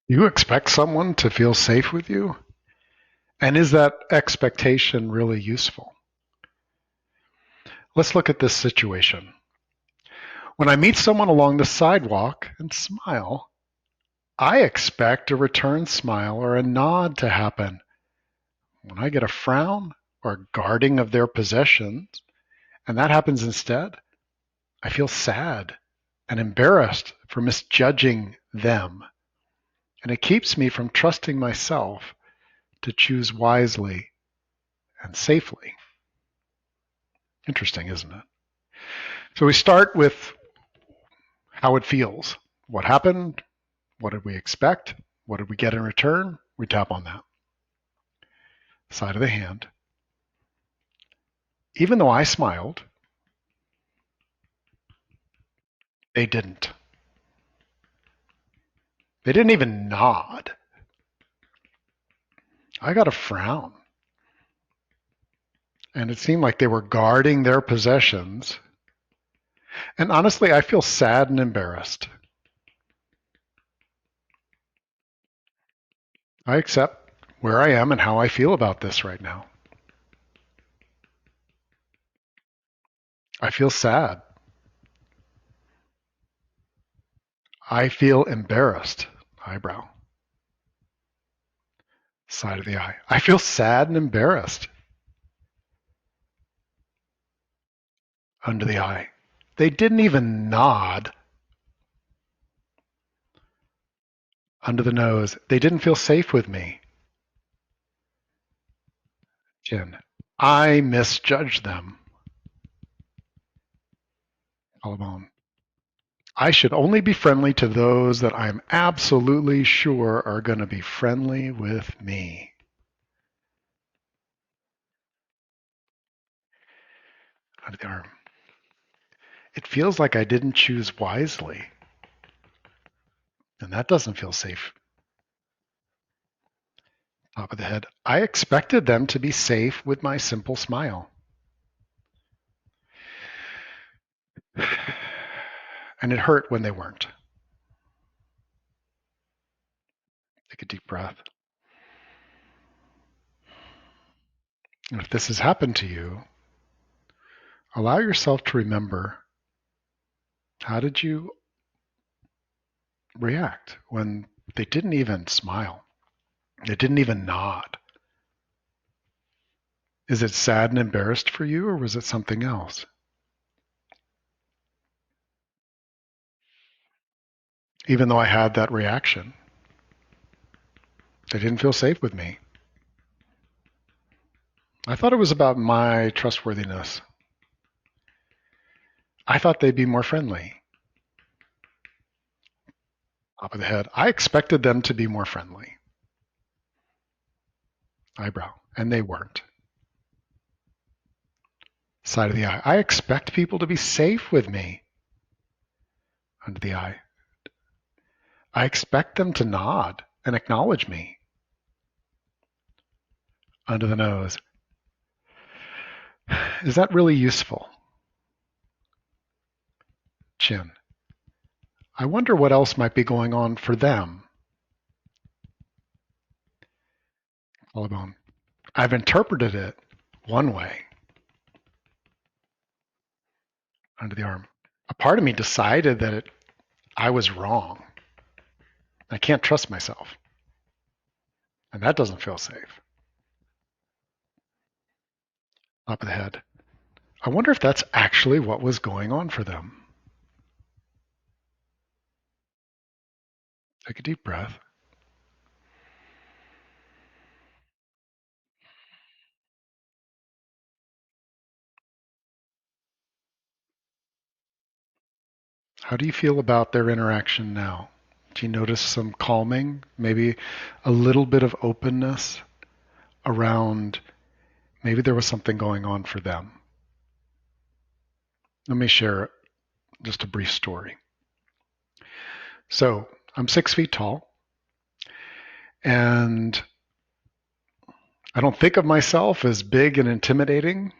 You expect someone to feel safe with you? And is that expectation really useful? Let's look at this situation. When I meet someone along the sidewalk and smile, I expect a return smile or a nod to happen. When I get a frown or guarding of their possessions, and that happens instead, I feel sad and embarrassed for misjudging them. And it keeps me from trusting myself to choose wisely and safely. Interesting, isn't it? So we start with how it feels. What happened? What did we expect? What did we get in return? We tap on that side of the hand. Even though I smiled, they didn't. They didn't even nod. I got a frown. And it seemed like they were guarding their possessions. And honestly, I feel sad and embarrassed. I accept where I am and how I feel about this right now. I feel sad. I feel embarrassed. Eyebrow. Side of the eye. I feel sad and embarrassed. Under the eye. They didn't even nod. Under the nose. They didn't feel safe with me. Chin. I misjudged them. Collarbone. I should only be friendly to those that I'm absolutely sure are going to be friendly with me. Under the arm. It feels like I didn't choose wisely, and that doesn't feel safe. Top of the head. I expected them to be safe with my simple smile. And it hurt when they weren't. Take a deep breath. And if this has happened to you, allow yourself to remember, how did you react when they didn't even smile? They didn't even nod. Is it sad and embarrassed for you, or was it something else? Even though I had that reaction, they didn't feel safe with me. I thought it was about my trustworthiness. I thought they'd be more friendly. Top of the head. I expected them to be more friendly. Eyebrow. And they weren't. Side of the eye. I expect people to be safe with me. Under the eye. I expect them to nod and acknowledge me. Under the nose. Is that really useful? Chin. I wonder what else might be going on for them. Collarbone. I've interpreted it one way. Under the arm. A part of me decided that I was wrong. I can't trust myself. And that doesn't feel safe. Top of the head. I wonder if that's actually what was going on for them. Take a deep breath. How do you feel about their interaction now? Do you notice some calming, maybe a little bit of openness around maybe there was something going on for them? Let me share just a brief story. So I'm 6 feet tall, and I don't think of myself as big and intimidating,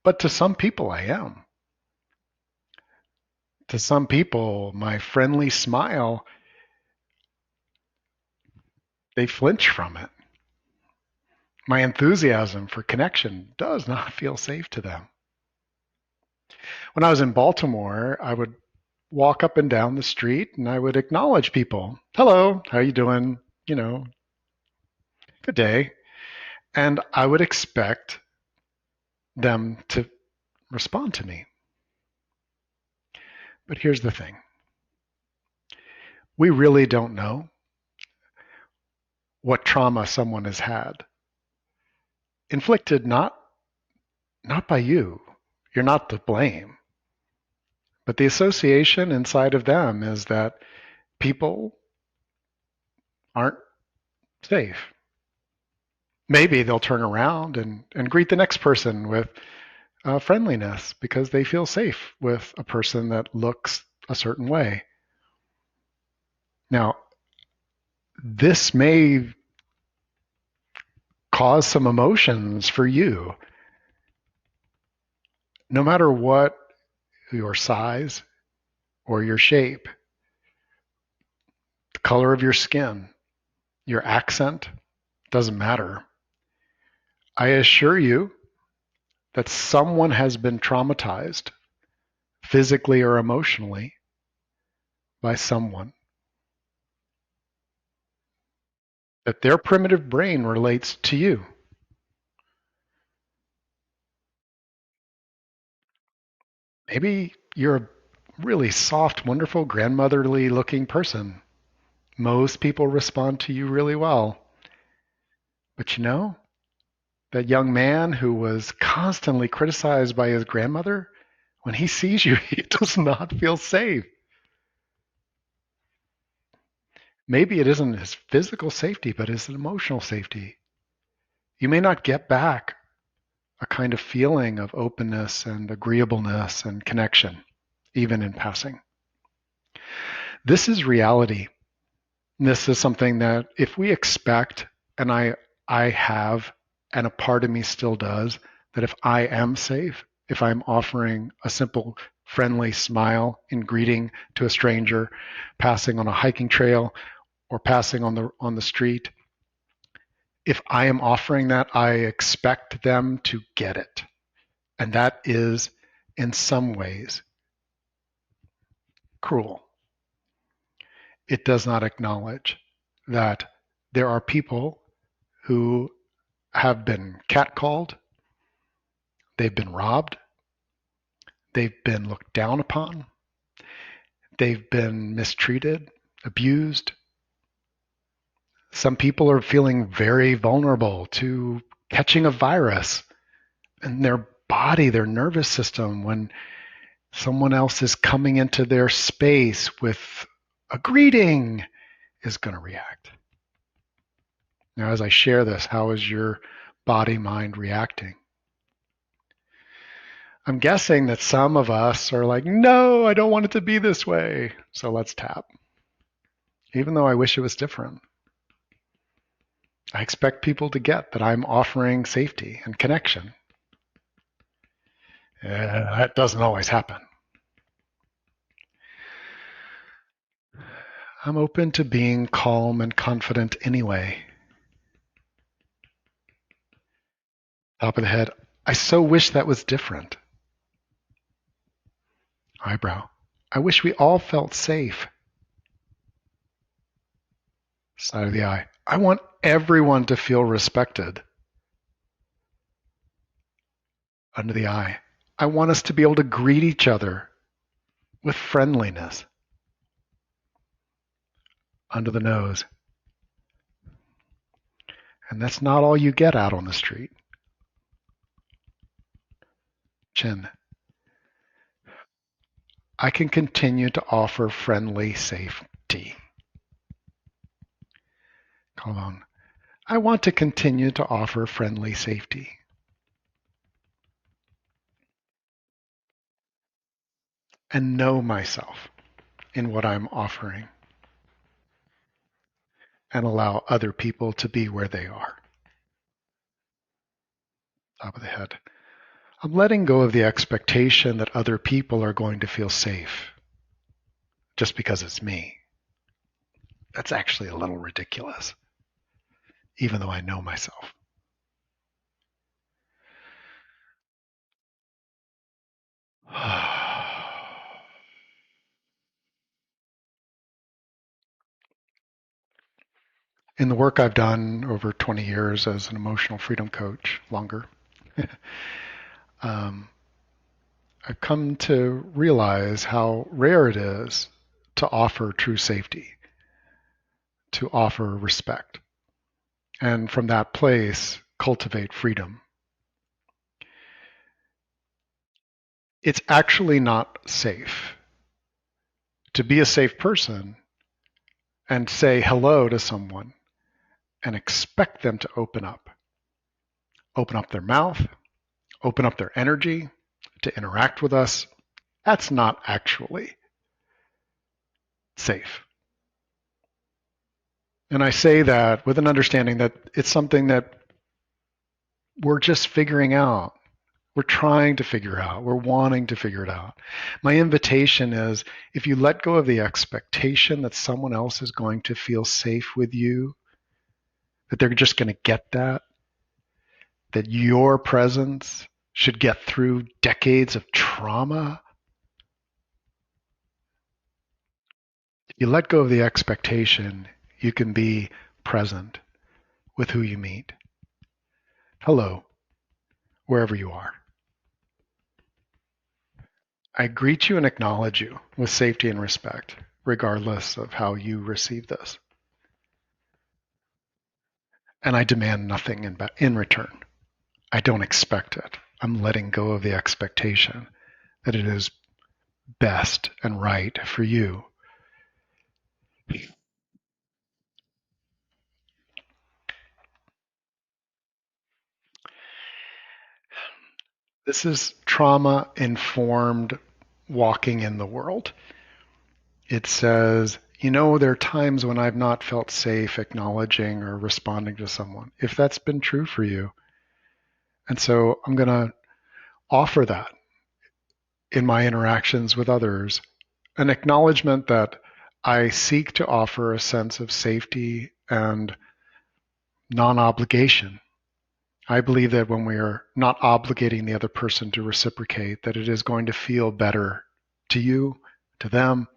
but to some people I am. To some people, my friendly smile They flinch from it. My enthusiasm for connection does not feel safe to them. When I was in Baltimore, I would walk up and down the street and I would acknowledge people. Hello, how you doing? You know, good day. And I would expect them to respond to me. But here's the thing. We really don't know what trauma someone has had. Inflicted not by you. You're not to blame. But the association inside of them is that people aren't safe. Maybe they'll turn around and greet the next person with friendliness because they feel safe with a person that looks a certain way. Now, this may cause some emotions for you. No matter what your size or your shape, the color of your skin, your accent, doesn't matter. I assure you that someone has been traumatized physically or emotionally by someone. That their primitive brain relates to you. Maybe you're a really soft, wonderful, grandmotherly looking person. Most people respond to you really well. But you know, that young man who was constantly criticized by his grandmother, when he sees you, he does not feel safe. Maybe it isn't his physical safety, but his emotional safety. You may not get back a kind of feeling of openness and agreeableness and connection, even in passing. This is reality. This is something that if we expect, and I have, and a part of me still does, that if I am safe, if I'm offering a simple, friendly smile in greeting to a stranger, passing on a hiking trail or passing on the street, if I am offering that, I expect them to get it. And that is, in some ways, cruel. It does not acknowledge that there are people who have been catcalled, they've been robbed, they've been looked down upon, they've been mistreated, abused. Some people are feeling very vulnerable to catching a virus in their body, their nervous system, when someone else is coming into their space with a greeting is going to react. Now, as I share this, how is your body, mind reacting? I'm guessing that some of us are like, no, I don't want it to be this way. So let's tap. Even though I wish it was different. I expect people to get that I'm offering safety and connection. That doesn't always happen. I'm open to being calm and confident anyway. Top of the head. I so wish that was different. Eyebrow. I wish we all felt safe. Side of the eye. I want everyone to feel respected. Under the eye. I want us to be able to greet each other with friendliness. Under the nose. And that's not all you get out on the street. Chin. I can continue to offer friendly safety. Collarbone. I want to continue to offer friendly safety. And know myself in what I'm offering. And allow other people to be where they are. Top of the head. I'm letting go of the expectation that other people are going to feel safe just because it's me. That's actually a little ridiculous. even though I know myself. In the work I've done over 20 years as an emotional freedom coach, longer, um, I've come to realize how rare it is to offer true safety, to offer respect, and from that place, cultivate freedom. It's actually not safe to be a safe person and say hello to someone and expect them to open up their mouth, open up their energy to interact with us. That's not actually safe. And I say that with an understanding that it's something that we're just figuring out. We're trying to figure out. We're wanting to figure it out. My invitation is if you let go of the expectation that someone else is going to feel safe with you, that they're just going to get that your presence should get through decades of trauma. If you let go of the expectation, you can be present with who you meet. Hello, wherever you are. I greet you and acknowledge you with safety and respect, regardless of how you receive this. And I demand nothing in return. I don't expect it. I'm letting go of the expectation that it is best and right for you. This is trauma informed walking in the world. It says, there are times when I've not felt safe acknowledging or responding to someone, if that's been true for you. And so I'm going to offer that in my interactions with others, an acknowledgement that I seek to offer a sense of safety and non obligation. I believe that when we are not obligating the other person to reciprocate, that it is going to feel better to you, to them,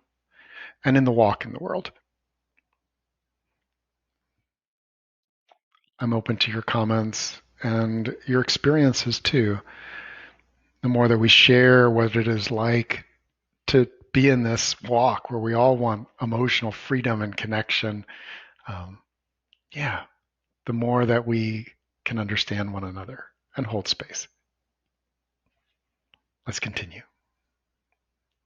and in the walk in the world. I'm open to your comments and your experiences too. The more that we share what it is like to be in this walk where we all want emotional freedom and connection, um, yeah, the more that we can understand one another and hold space. Let's continue.